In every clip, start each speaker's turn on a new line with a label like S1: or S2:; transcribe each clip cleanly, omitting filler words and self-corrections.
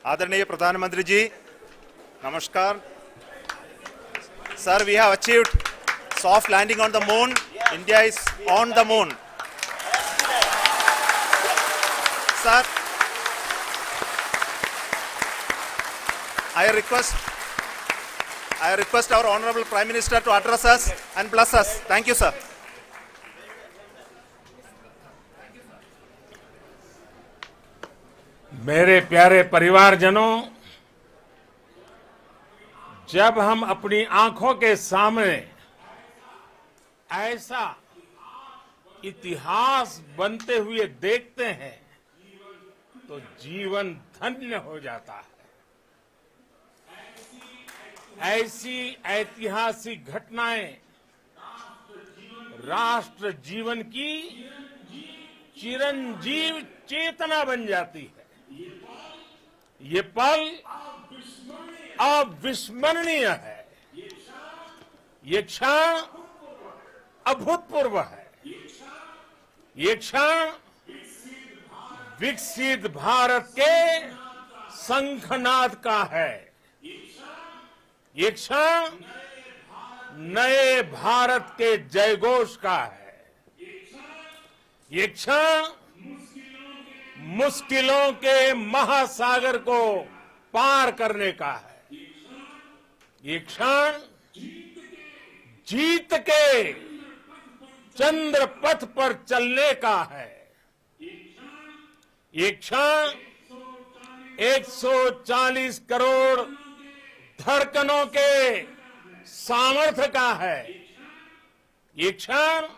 S1: आदरणीय प्रधानमंत्री जी, नमस्कार. Sir, we have achieved soft landing on the moon. India is on the moon. Sir, I request our Honorable Prime Minister to address us and bless us. Thank you, sir.
S2: मेरे प्यारे परिवारजनों, जब हम अपनी आंखों के सामने ऐसा इतिहास बनते हुए देखते हैं तो जीवन धन्य हो जाता है. ऐसी ऐतिहासिक घटनाएं राष्ट्र जीवन की चिरंजीव चेतना बन जाती है. ये पल अविस्मरणीय है. ये क्षण अभूतपूर्व है. ये क्षण विकसित भारत के शंखनाद का है. ये क्षण नए भारत के जयघोष का है. ये क्षण मुश्किलों के महासागर को पार करने का है. ये क्षण जीत के चंद्र पथ पर चलने का है. ये क्षण 140 करोड़ धड़कनों के सामर्थ्य का है. ये क्षण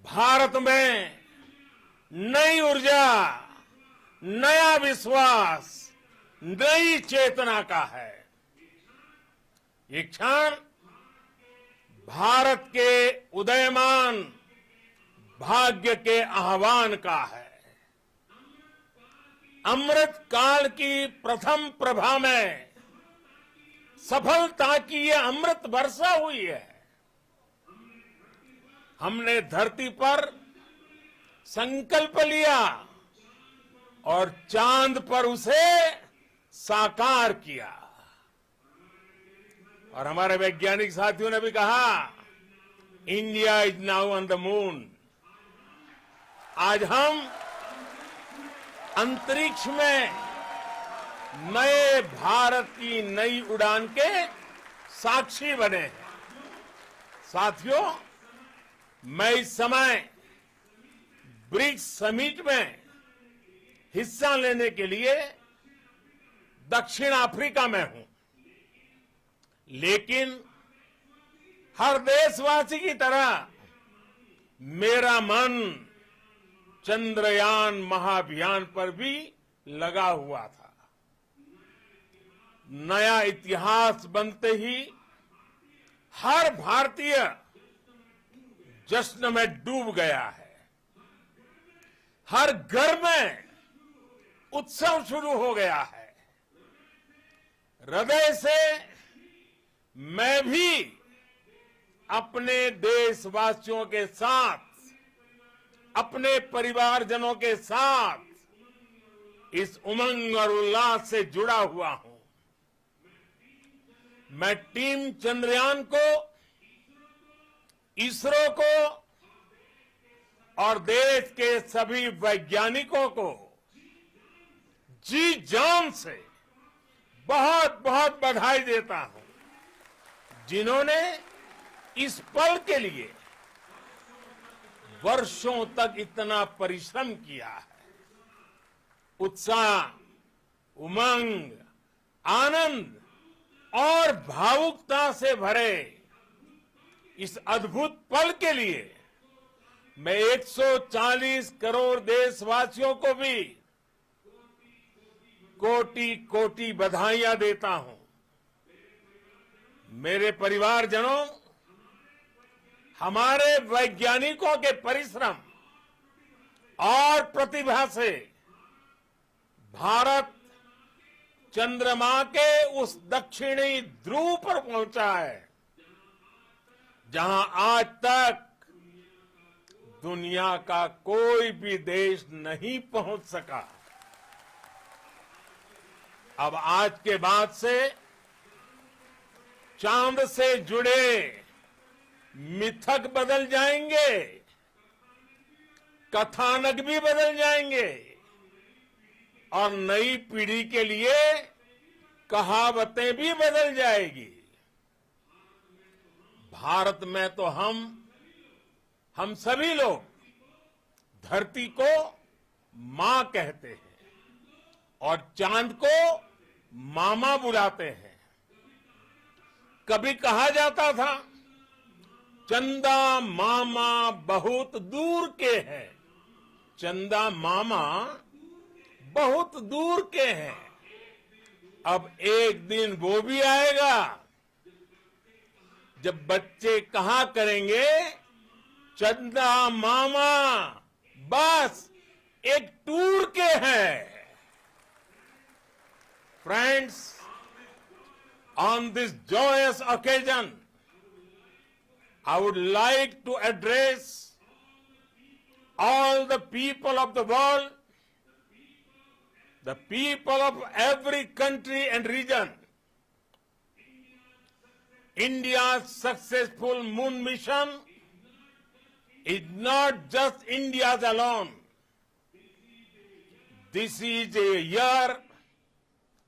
S2: भारत में नई ऊर्जा, नया विश्वास, नई चेतना का है. ये क्षण भारत के उदयमान भाग्य के आह्वान का है. अमृत काल की प्रथम प्रभा में सफलता की ये अमृत वर्षा हुई है. हमने धरती पर संकल्प लिया और चांद पर उसे साकार किया. और हमारे वैज्ञानिक साथियों ने भी कहा, India is now on the moon. आज हम अंतरिक्ष में नए भारत की नई उड़ान के साक्षी बने हैं. साथियों, मैं इस समय ब्रिक्स समिट में हिस्सा लेने के लिए दक्षिण अफ्रीका में हूं. लेकिन हर देशवासी की तरह मेरा मन चंद्रयान महाअभियान पर भी लगा हुआ था. नया इतिहास बनते ही हर भारतीय जश्न में डूब गया है. हर घर में उत्सव शुरू हो गया है. हृदय से मैं भी अपने देशवासियों के साथ, अपने परिवारजनों के साथ इस उमंग और उल्लास से जुड़ा हुआ हूं. मैं टीम चंद्रयान को, इसरो को और देश के सभी वैज्ञानिकों को जी जान से बहुत बहुत बधाई देता हूं, जिन्होंने इस पल के लिए वर्षों तक इतना परिश्रम किया है. उत्साह, उमंग, आनंद और भावुकता से भरे इस अद्भुत पल के लिए मैं 140 करोड़ देशवासियों को भी कोटि कोटि बधाइयां देता हूं. मेरे परिवारजनों, हमारे वैज्ञानिकों के परिश्रम और प्रतिभा से भारत चंद्रमा के उस दक्षिणी ध्रुव पर पहुंचा है जहां आज तक दुनिया का कोई भी देश नहीं पहुंच सका. अब आज के बाद से चांद से जुड़े मिथक बदल जाएंगे, कथानक भी बदल जाएंगे और नई पीढ़ी के लिए कहावतें भी बदल जाएगी। भारत में तो हम सभी लोग धरती को मां कहते हैं और चांद को मामा बुलाते हैं। कभी कहा जाता था चंदा मामा बहुत दूर के हैं, चंदा मामा बहुत दूर के हैं। अब एक दिन वो भी आएगा जब बच्चे कहा करेंगे चंदा मामा बस एक टूर के हैं। Friends, on this joyous occasion, I would like to address all the people of the world, the people of every country and region. India's successful moon mission is not just India's alone. This is a year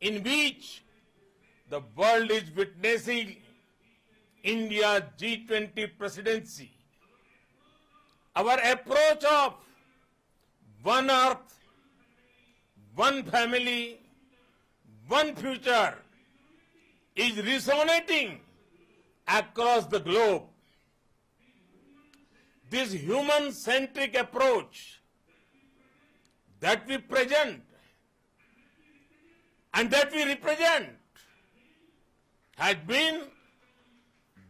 S2: in which the world is witnessing India's G20 presidency. Our approach of one earth, one family, one future is resonating across the globe. This human-centric approach that we present and that we represent has been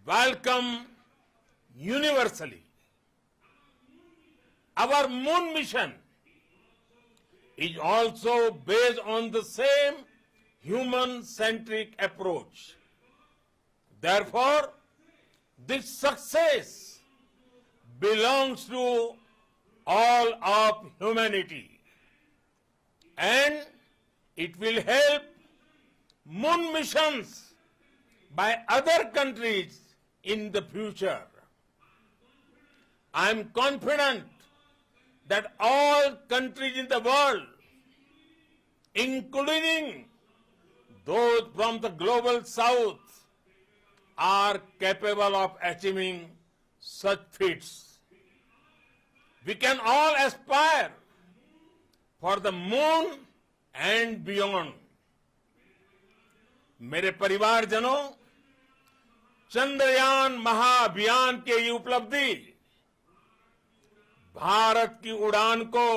S2: welcomed universally. Our moon mission is also based on the same human-centric approach. Therefore, this success belongs to all of humanity, and it will help moon missions by other countries in the future. I am confident that all countries in the world, including those from the global south, are capable of achieving such feats. We can all aspire for the moon and beyond. मेरे परिवारजनों, चंद्रयान महाअभियान के ये उपलब्धि भारत की उड़ान को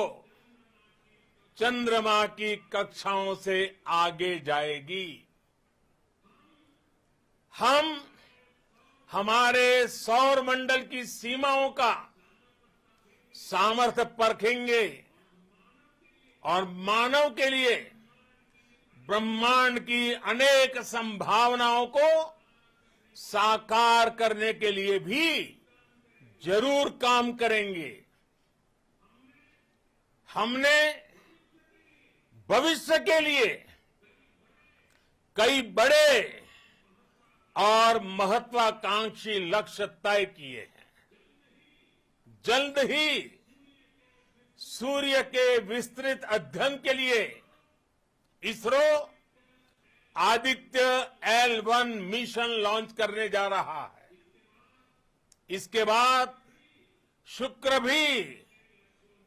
S2: चंद्रमा की कक्षाओं से आगे जाएगी। हम हमारे सौर मंडल की सीमाओं का सामर्थ्य परखेंगे और मानव के लिए ब्रह्मांड की अनेक संभावनाओं को साकार करने के लिए भी जरूर काम करेंगे। हमने भविष्य के लिए कई बड़े और महत्वाकांक्षी लक्ष्य तय किए हैं। जल्द ही सूर्य के विस्तृत अध्ययन के लिए ISRO Aditya L1 mission launch करने जा रहा है। इसके बाद शुक्र भी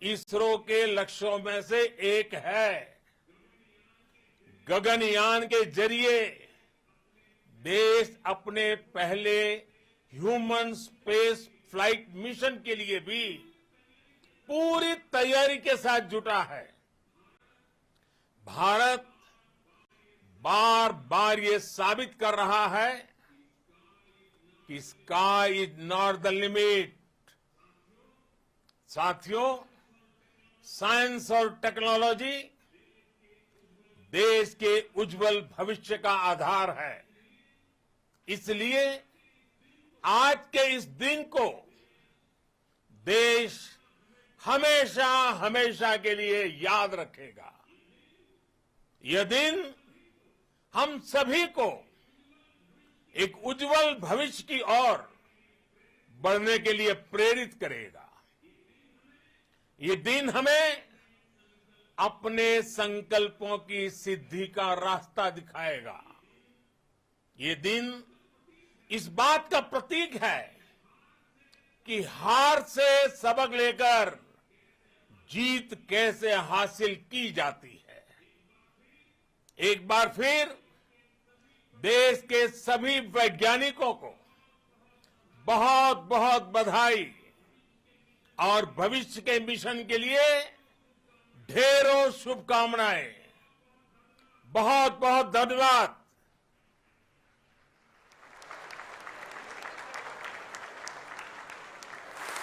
S2: इसरो के लक्ष्यों में से एक है। गगनयान के जरिए देश अपने पहले ह्यूमन स्पेस फ्लाइट मिशन के लिए भी पूरी तैयारी के साथ जुटा है। भारत बार बार ये साबित कर रहा है कि sky is not the limit. साथियों, साइंस और टेक्नोलॉजी देश के उज्जवल भविष्य का आधार है। इसलिए आज के इस दिन को देश हमेशा हमेशा के लिए याद रखेगा। यह दिन हम सभी को एक उज्जवल भविष्य की ओर बढ़ने के लिए प्रेरित करेगा। ये दिन हमें अपने संकल्पों की सिद्धि का रास्ता दिखाएगा। ये दिन इस बात का प्रतीक है कि हार से सबक लेकर जीत कैसे हासिल की जाती है। एक बार फिर देश के सभी वैज्ञानिकों को बहुत बहुत बधाई और भविष्य के मिशन के लिए ढेरों शुभकामनाएं। बहुत बहुत धन्यवाद।